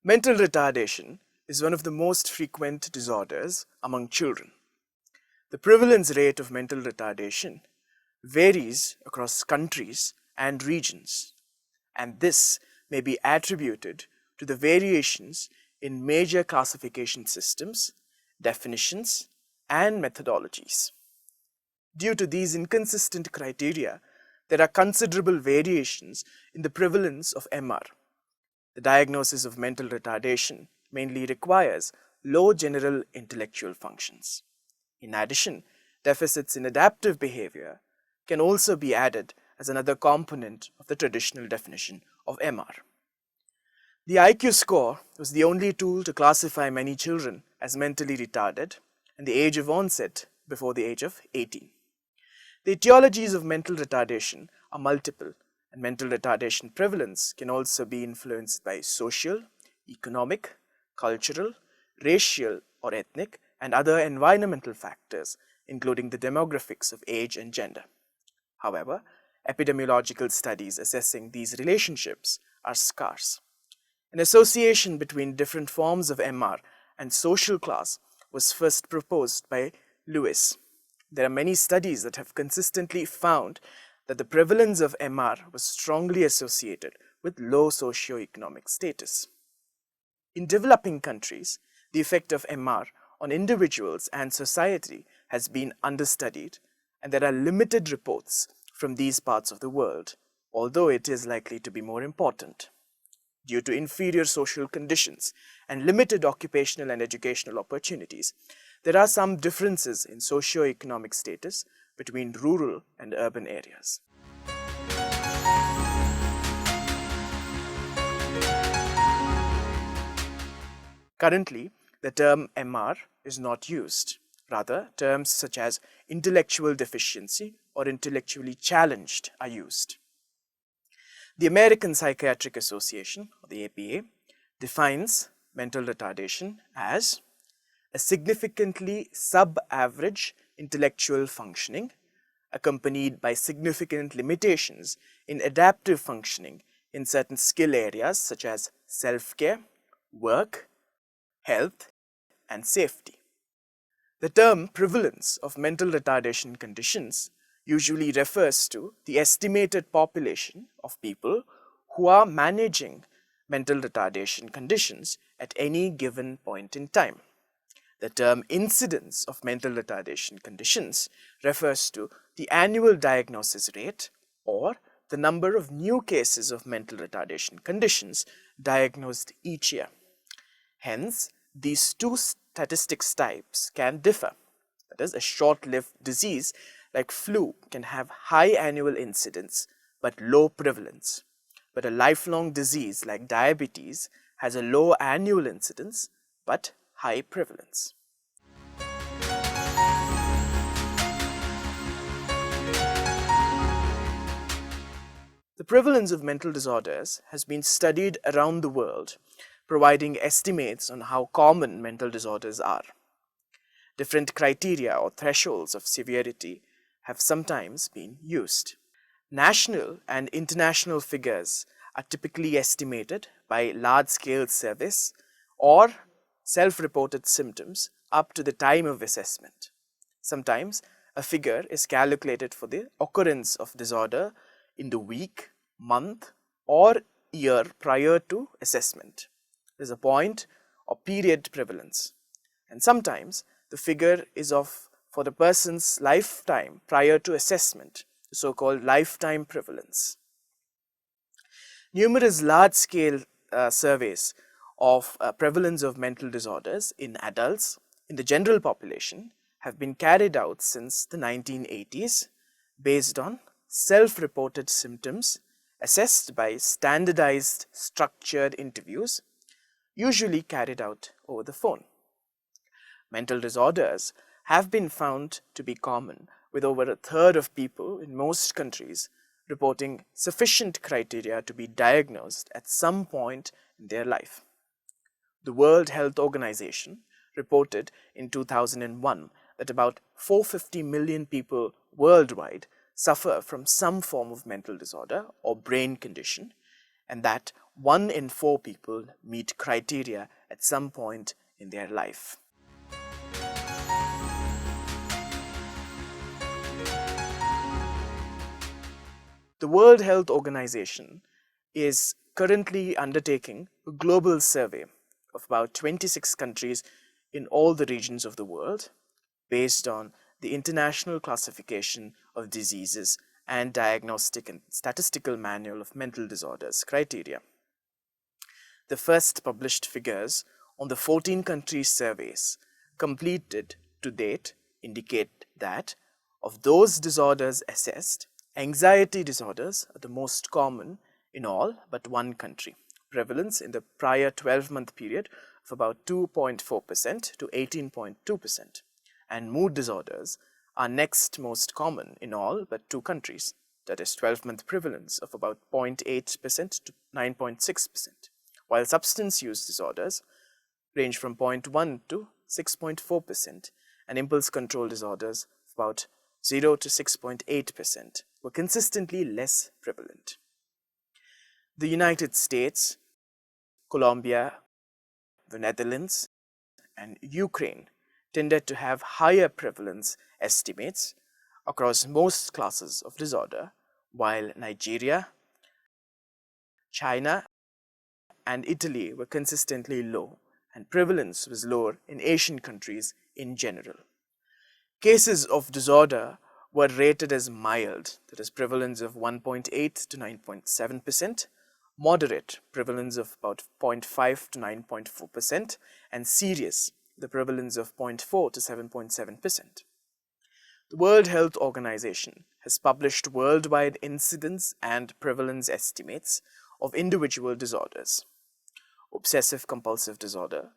Mental retardation is one of the most frequent disorders among children. The prevalence rate of mental retardation varies across countries and regions, and this may be attributed to the variations in major classification systems, definitions, and methodologies. Due to these inconsistent criteria, there are considerable variations in the prevalence of MR. The diagnosis of mental retardation mainly requires low general intellectual functions. In addition, deficits in adaptive behavior can also be added as another component of the traditional definition of MR. The IQ score was the only tool to classify many children as mentally retarded and the age of onset before the age of 18. The etiologies of mental retardation are multiple, and mental retardation prevalence can also be influenced by social, economic, cultural, racial or ethnic, and other environmental factors, including the demographics of age and gender. However, epidemiological studies assessing these relationships are scarce. An association between different forms of MR and social class was first proposed by Lewis. There are many studies that have consistently found that the prevalence of MR was strongly associated with low socioeconomic status. In developing countries, the effect of MR on individuals and society has been understudied, and there are limited reports from these parts of the world, although it is likely to be more important. Due to inferior social conditions and limited occupational and educational opportunities, there are some differences in socioeconomic status between rural and urban areas. Currently, the term MR is not used. Rather, terms such as intellectual deficiency or intellectually challenged are used. The American Psychiatric Association, or the APA, defines mental retardation as a significantly sub-average intellectual functioning accompanied by significant limitations in adaptive functioning in certain skill areas such as self-care, work, health, and safety. The term prevalence of mental retardation conditions usually refers to the estimated population of people who are managing mental retardation conditions at any given point in time. The term incidence of mental retardation conditions refers to the annual diagnosis rate or the number of new cases of mental retardation conditions diagnosed each year. Hence, these two statistics types can differ. That is, a short-lived disease like flu can have high annual incidence but low prevalence. But a lifelong disease like diabetes has a low annual incidence but high prevalence. The prevalence of mental disorders has been studied around the world, providing estimates on how common mental disorders are. Different criteria or thresholds of severity have sometimes been used. National and international figures are typically estimated by large-scale surveys or self-reported symptoms up to the time of assessment. Sometimes a figure is calculated for the occurrence of disorder in the week, month, or year prior to assessment. There is a point or period prevalence, and sometimes the figure is for the person's lifetime prior to assessment, the so-called lifetime prevalence. Numerous large-scale surveys of prevalence of mental disorders in adults, in the general population, have been carried out since the 1980s based on self-reported symptoms assessed by standardized structured interviews, usually carried out over the phone. Mental disorders have been found to be common, with over a third of people in most countries reporting sufficient criteria to be diagnosed at some point in their life. The World Health Organization reported in 2001 that about 450 million people worldwide suffer from some form of mental disorder or brain condition, and that 1 in 4 people meet criteria at some point in their life. The World Health Organization is currently undertaking a global survey of about 26 countries in all the regions of the world based on the International Classification of Diseases and Diagnostic and Statistical Manual of Mental Disorders criteria. The first published figures on the 14 country surveys completed to date indicate that of those disorders assessed, anxiety disorders are the most common in all but one country. Prevalence in the prior 12-month period of about 2.4% to 18.2%, and mood disorders are next most common in all but 2 countries, that is 12-month prevalence of about 0.8% to 9.6%, while substance use disorders range from 0.1 to 6.4%, and impulse control disorders of about 0 to 6.8% were consistently less prevalent. The United States, Colombia, the Netherlands, and Ukraine tended to have higher prevalence estimates across most classes of disorder, while Nigeria, China, and Italy were consistently low, and prevalence was lower in Asian countries in general. Cases of disorder were rated as mild, that is prevalence of 1.8 to 9.7%, moderate, prevalence of about 0.5 to 9.4%, and serious, the prevalence of 0.4 to 7.7%. The World Health Organization has published worldwide incidence and prevalence estimates of individual disorders. Obsessive compulsive disorder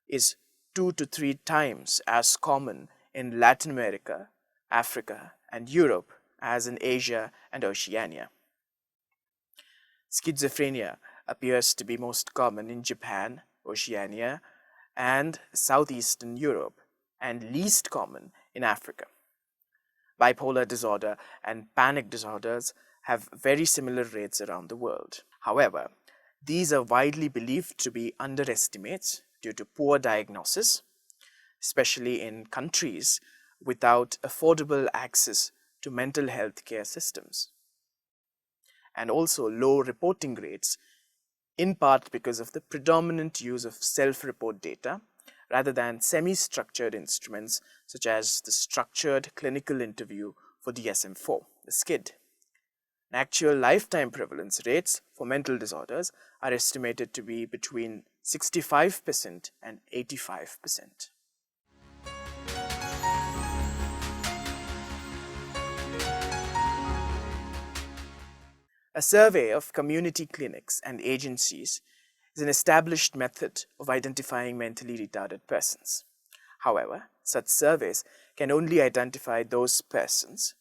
is 2 to 3 times as common in Latin America, Africa, and Europe as in Asia and Oceania. Schizophrenia appears to be most common in Japan, Oceania, and Southeastern Europe, and least common in Africa. Bipolar disorder and panic disorders have very similar rates around the world. However, these are widely believed to be underestimates due to poor diagnosis, especially in countries without affordable access to mental health care systems, and also low reporting rates, in part because of the predominant use of self-report data rather than semi-structured instruments such as the structured clinical interview for DSM-4, the SCID. Actual lifetime prevalence rates for mental disorders are estimated to be between 65% and 85%. A survey of community clinics and agencies is an established method of identifying mentally retarded persons. However, such surveys can only identify those persons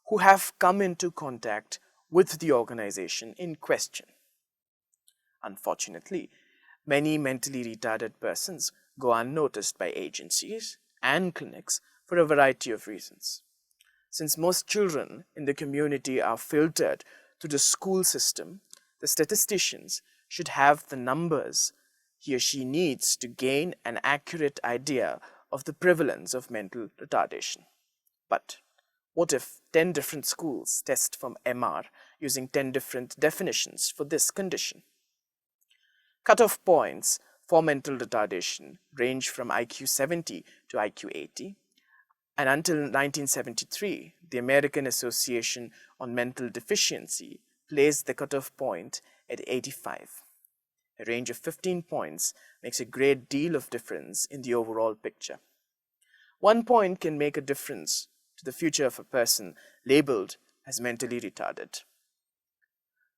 who have come into contact with the organization in question. Unfortunately, many mentally retarded persons go unnoticed by agencies and clinics for a variety of reasons. Since most children in the community are filtered through the school system, the statisticians should have the numbers he or she needs to gain an accurate idea of the prevalence of mental retardation. But what if 10 different schools test from MR using 10 different definitions for this condition? Cutoff points for mental retardation range from IQ 70 to IQ 80, and until 1973, the American Association on Mental Deficiency placed the cutoff point at 85. A range of 15 points makes a great deal of difference in the overall picture. 1 point can make a difference to the future of a person labeled as mentally retarded.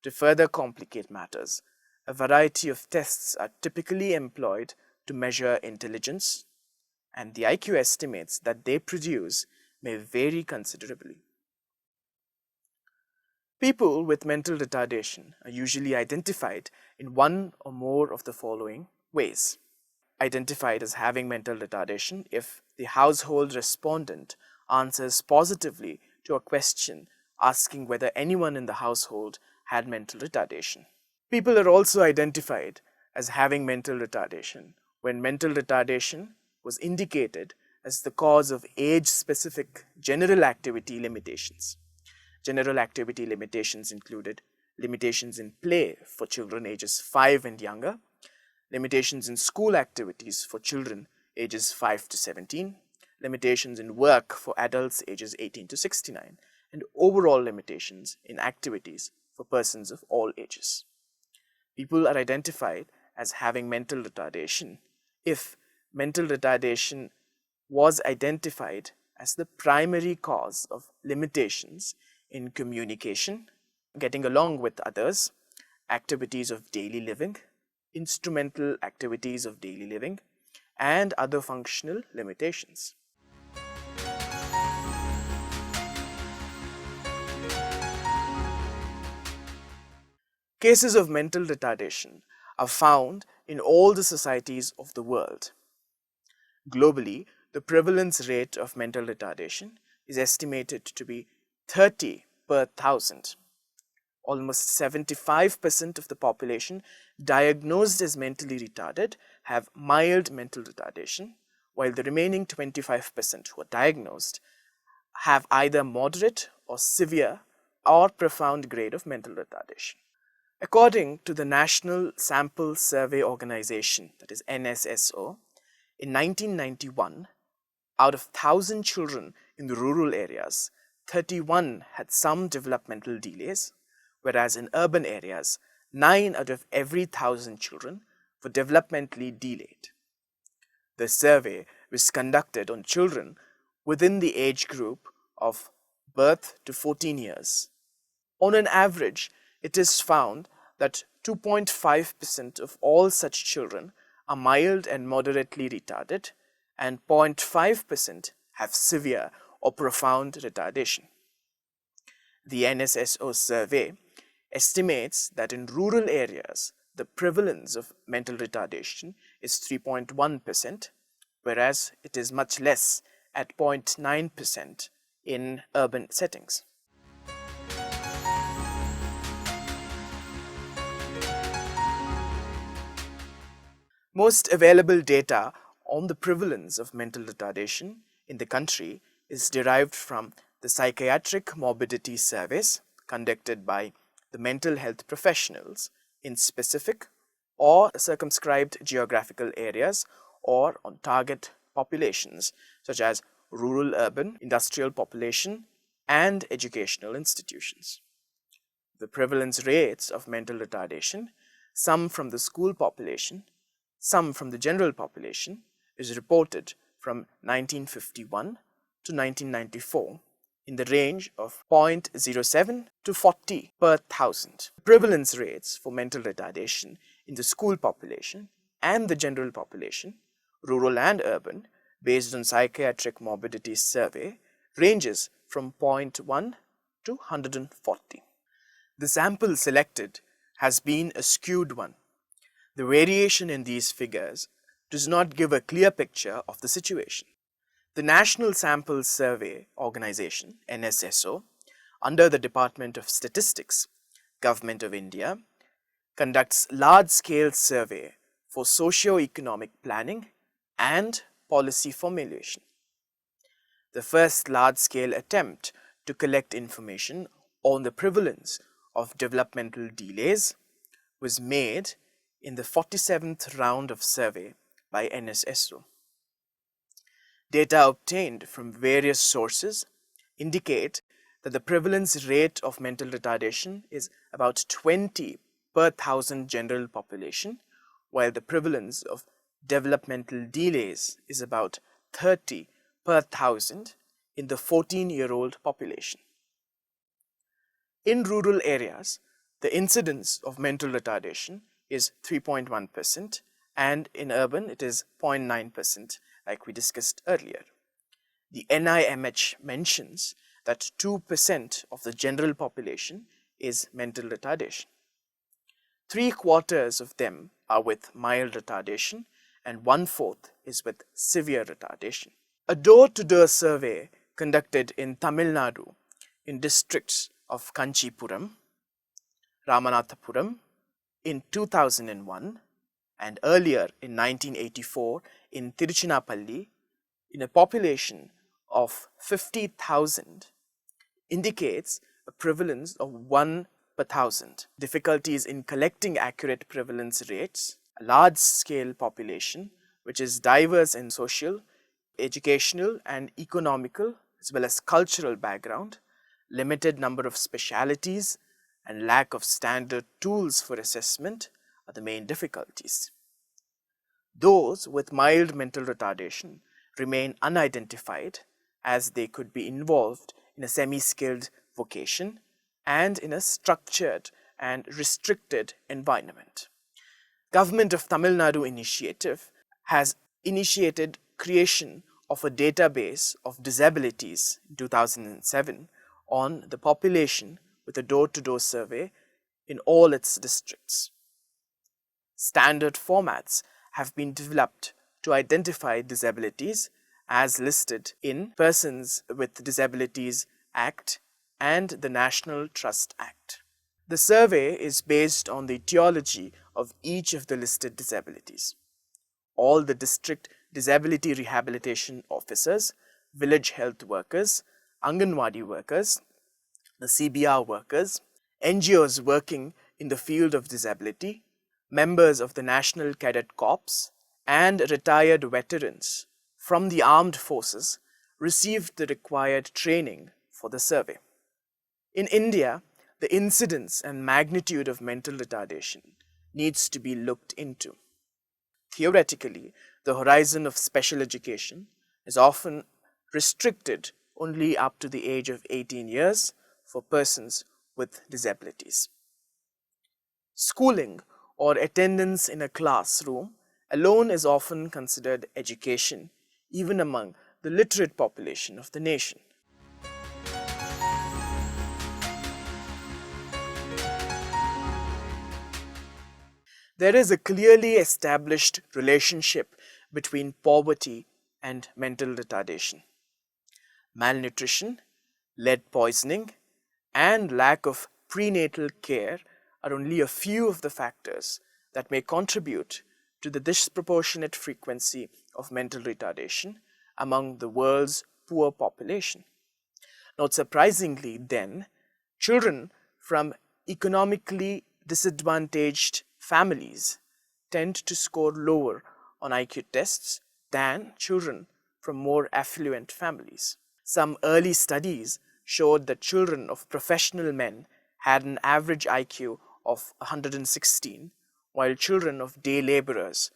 To further complicate matters, a variety of tests are typically employed to measure intelligence, and the IQ estimates that they produce may vary considerably. People with mental retardation are usually identified in one or more of the following ways. Identified as having mental retardation if the household respondent answers positively to a question asking whether anyone in the household had mental retardation. People are also identified as having mental retardation when mental retardation was indicated as the cause of age-specific general activity limitations. General activity limitations included limitations in play for children ages 5 and younger, limitations in school activities for children ages 5 to 17, limitations in work for adults ages 18 to 69, and overall limitations in activities for persons of all ages. People are identified as having mental retardation if mental retardation was identified as the primary cause of limitations in communication, getting along with others, activities of daily living, instrumental activities of daily living, and other functional limitations. Cases of mental retardation are found in all the societies of the world. Globally, the prevalence rate of mental retardation is estimated to be 30 per thousand. Almost 75% of the population diagnosed as mentally retarded have mild mental retardation, while the remaining 25% who are diagnosed have either moderate or severe or profound grade of mental retardation. According to the National Sample Survey Organization, that is NSSO, in 1991, out of 1,000 children in the rural areas, 31 had some developmental delays, whereas in urban areas, 9 out of every 1,000 children were developmentally delayed. The survey was conducted on children within the age group of birth to 14 years. On an average, it is found that 2.5% of all such children are mild and moderately retarded, and 0.5% have severe or profound retardation. The NSSO survey estimates that in rural areas, the prevalence of mental retardation is 3.1%, whereas it is much less at 0.9% in urban settings. Most available data on the prevalence of mental retardation in the country is derived from the psychiatric morbidity surveys conducted by the mental health professionals in specific or circumscribed geographical areas or on target populations such as rural, urban, industrial population, and educational institutions. The prevalence rates of mental retardation, some from the school population, some from the general population, is reported from 1951 to 1994 in the range of 0.07 to 40 per thousand. Prevalence rates for mental retardation in the school population and the general population, rural and urban, based on psychiatric morbidity survey, ranges from 0.1 to 140. The sample selected has been a skewed one. The variation in these figures does not give a clear picture of the situation. The National Sample Survey Organization, NSSO, under the Department of Statistics, Government of India, conducts large-scale survey for socio-economic planning and policy formulation. The first large-scale attempt to collect information on the prevalence of developmental delays was made in the 47th round of survey by NSSO. Data obtained from various sources indicate that the prevalence rate of mental retardation is about 20 per thousand general population, while the prevalence of developmental delays is about 30 per 1,000 in the 14-year-old population. In rural areas, the incidence of mental retardation is 3.1%, and in urban it is 0.9%, like we discussed earlier. The NIMH mentions that 2% of the general population is mental retardation. 3/4 of them are with mild retardation, and 1/4 is with severe retardation. A door-to-door survey conducted in Tamil Nadu in districts of Kanchipuram, Ramanathapuram in 2001 and earlier in 1984 in Tiruchinappalli in a population of 50,000 indicates a prevalence of 1 per 1,000. Difficulties in collecting accurate prevalence rates, a large-scale population which is diverse in social, educational and economical as well as cultural background, limited number of specialities and lack of standard tools for assessment are the main difficulties. Those with mild mental retardation remain unidentified as they could be involved in a semi-skilled vocation and in a structured and restricted environment. Government of Tamil Nadu initiative has initiated creation of a database of disabilities in 2007 on the population with a door-to-door survey in all its districts. Standard formats have been developed to identify disabilities as listed in Persons with Disabilities Act and the National Trust Act. The survey is based on the etiology of each of the listed disabilities. All the district disability rehabilitation officers, village health workers, Anganwadi workers, the CBR workers, NGOs working in the field of disability, members of the National Cadet Corps, and retired veterans from the armed forces received the required training for the survey. In India, the incidence and magnitude of mental retardation needs to be looked into. Theoretically, the horizon of special education is often restricted only up to the age of 18 years for persons with disabilities. Schooling or attendance in a classroom alone is often considered education, even among the literate population of the nation. There is a clearly established relationship between poverty and mental retardation. Malnutrition, lead poisoning, and lack of prenatal care are only a few of the factors that may contribute to the disproportionate frequency of mental retardation among the world's poor population. Not surprisingly, then, children from economically disadvantaged families tend to score lower on IQ tests than children from more affluent families. Some early studies showed that children of professional men had an average IQ of 116, while children of day laborers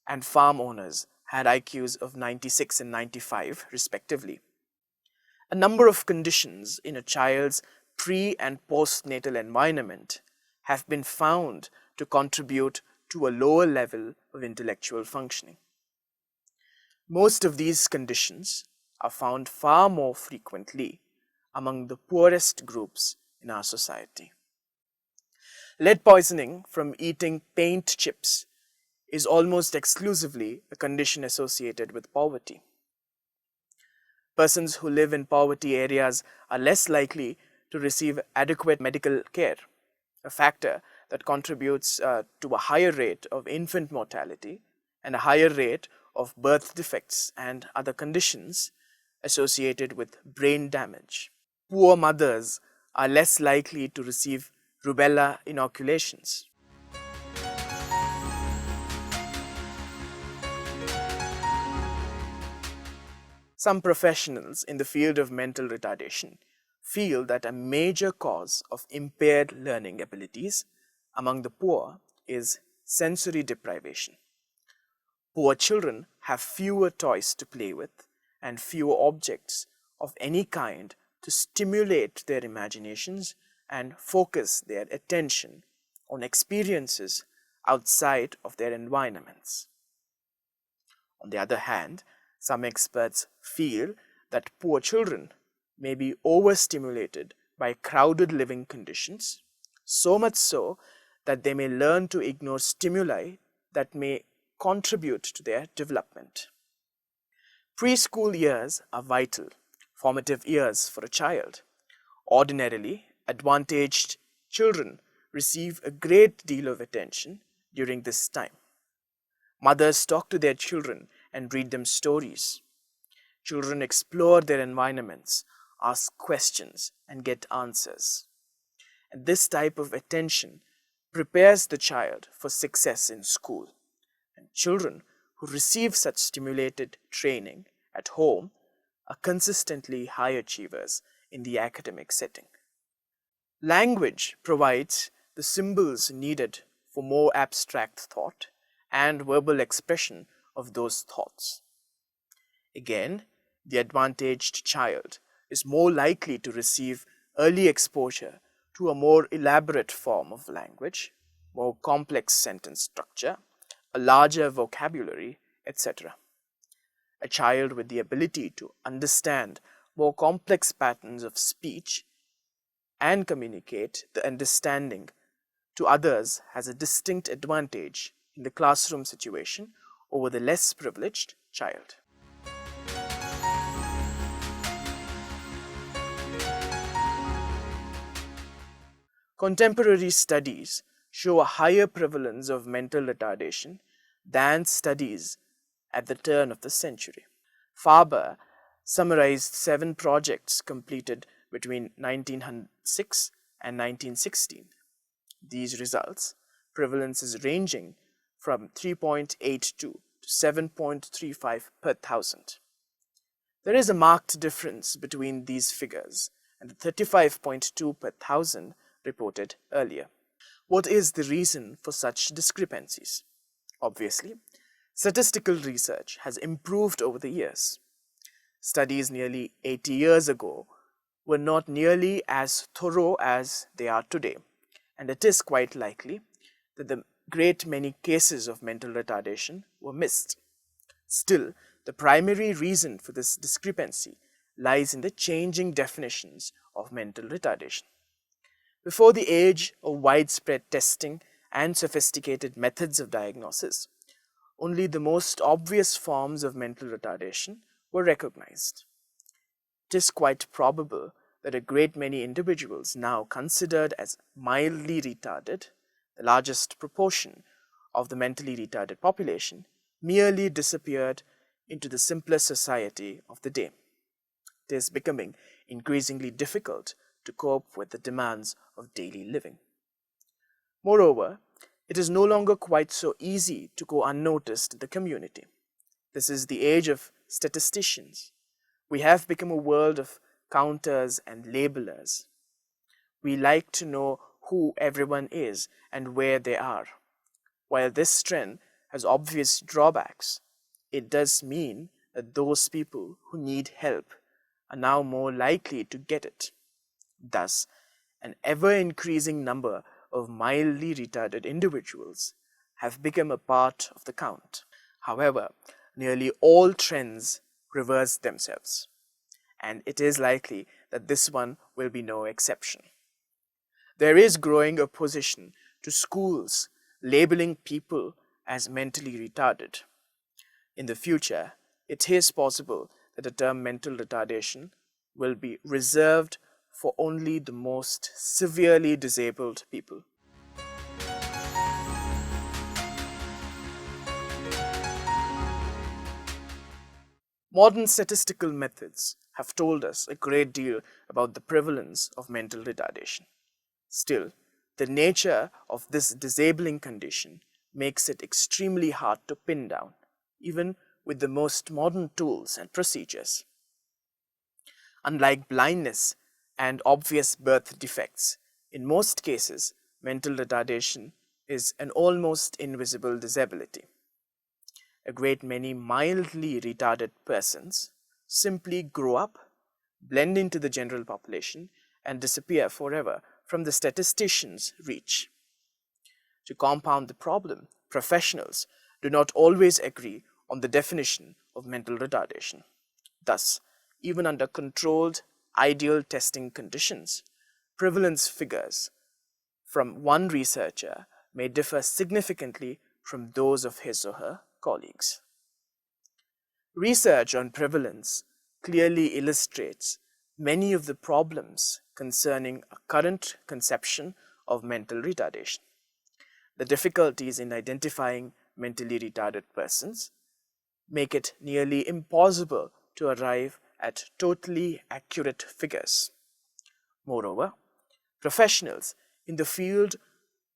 and farm owners had IQs of 96 and 95, respectively. A number of conditions in a child's pre- and postnatal environment have been found to contribute to a lower level of intellectual functioning. Most of these conditions are found far more frequently among the poorest groups in our society. Lead poisoning from eating paint chips is almost exclusively a condition associated with poverty. Persons who live in poverty areas are less likely to receive adequate medical care, a factor that contributes to a higher rate of infant mortality and a higher rate of birth defects and other conditions associated with brain damage. Poor mothers are less likely to receive rubella inoculations. Some professionals in the field of mental retardation feel that a major cause of impaired learning abilities among the poor is sensory deprivation. Poor children have fewer toys to play with and fewer objects of any kind to stimulate their imaginations and focus their attention on experiences outside of their environments. On the other hand, some experts feel that poor children may be overstimulated by crowded living conditions, so much so that they may learn to ignore stimuli that may contribute to their development. Preschool years are vital, formative years for a child. Ordinarily, advantaged children receive a great deal of attention during this time. Mothers talk to their children and read them stories. Children explore their environments, ask questions, and get answers. And this type of attention prepares the child for success in school. And children who receive such stimulated training at home are consistently high achievers in the academic setting. Language provides the symbols needed for more abstract thought and verbal expression of those thoughts. Again, the advantaged child is more likely to receive early exposure to a more elaborate form of language, more complex sentence structure, a larger vocabulary, etc. A child with the ability to understand more complex patterns of speech and communicate the understanding to others has a distinct advantage in the classroom situation over the less privileged child. Contemporary studies show a higher prevalence of mental retardation than studies at the turn of the century. Farber summarized 7 projects completed between 1906 and 1916. These results, prevalences ranging from 3.82 to 7.35 per thousand. There is a marked difference between these figures and the 35.2 per thousand reported earlier. What is the reason for such discrepancies? Obviously, statistical research has improved over the years. Studies nearly 80 years ago were not nearly as thorough as they are today, and it is quite likely that the great many cases of mental retardation were missed. Still, the primary reason for this discrepancy lies in the changing definitions of mental retardation. Before the age of widespread testing and sophisticated methods of diagnosis, only the most obvious forms of mental retardation were recognized. It is quite probable that a great many individuals now considered as mildly retarded, the largest proportion of the mentally retarded population, merely disappeared into the simpler society of the day. It is becoming increasingly difficult to cope with the demands of daily living. Moreover, it is no longer quite so easy to go unnoticed in the community. This is the age of statisticians. We have become a world of counters and labelers. We like to know who everyone is and where they are. While this trend has obvious drawbacks, it does mean that those people who need help are now more likely to get it. Thus, an ever-increasing number of mildly retarded individuals have become a part of the count. However, nearly all trends reverse themselves, and it is likely that this one will be no exception. There is growing opposition to schools labeling people as mentally retarded. In the future, it is possible that the term mental retardation will be reserved for only the most severely disabled people. Modern statistical methods have told us a great deal about the prevalence of mental retardation. Still, the nature of this disabling condition makes it extremely hard to pin down, even with the most modern tools and procedures. Unlike blindness and obvious birth defects, in most cases, mental retardation is an almost invisible disability. A great many mildly retarded persons, simply grow up, blend into the general population, and disappear forever from the statistician's reach. To compound the problem, professionals do not always agree on the definition of mental retardation. Thus, even under controlled, ideal testing conditions, prevalence figures from one researcher may differ significantly from those of his or her colleagues. Research on prevalence clearly illustrates many of the problems concerning a current conception of mental retardation. The difficulties in identifying mentally retarded persons make it nearly impossible to arrive at totally accurate figures. Moreover, professionals in the field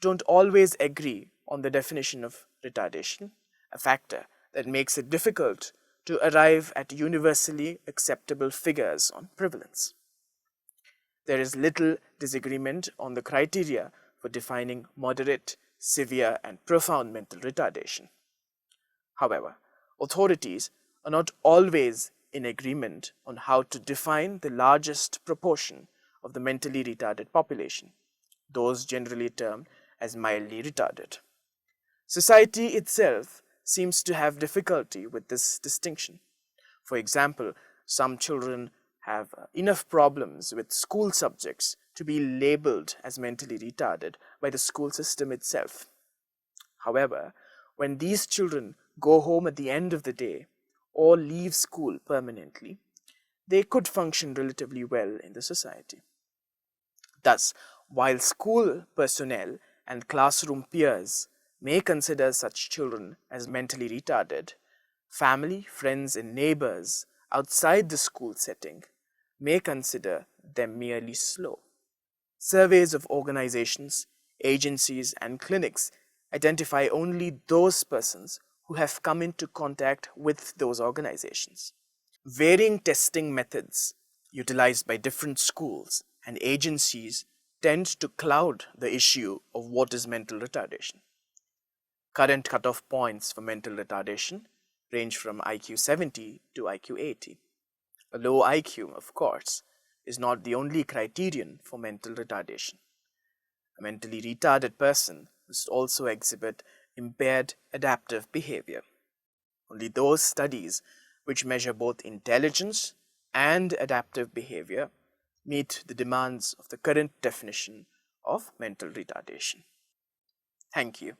don't always agree on the definition of retardation, a factor that makes it difficult to arrive at universally acceptable figures on prevalence. There is little disagreement on the criteria for defining moderate, severe, and profound mental retardation. However, authorities are not always in agreement on how to define the largest proportion of the mentally retarded population, those generally termed as mildly retarded. Society itself seems to have difficulty with this distinction. For example, some children have enough problems with school subjects to be labeled as mentally retarded by the school system itself. However, when these children go home at the end of the day or leave school permanently, they could function relatively well in the society. Thus, while school personnel and classroom peers may consider such children as mentally retarded, family, friends, and neighbors outside the school setting may consider them merely slow. Surveys of organizations, agencies, and clinics identify only those persons who have come into contact with those organizations. Varying testing methods utilized by different schools and agencies tend to cloud the issue of what is mental retardation. Current cutoff points for mental retardation range from IQ 70 to IQ 80. A low IQ, of course, is not the only criterion for mental retardation. A mentally retarded person must also exhibit impaired adaptive behavior. Only those studies which measure both intelligence and adaptive behavior meet the demands of the current definition of mental retardation. Thank you.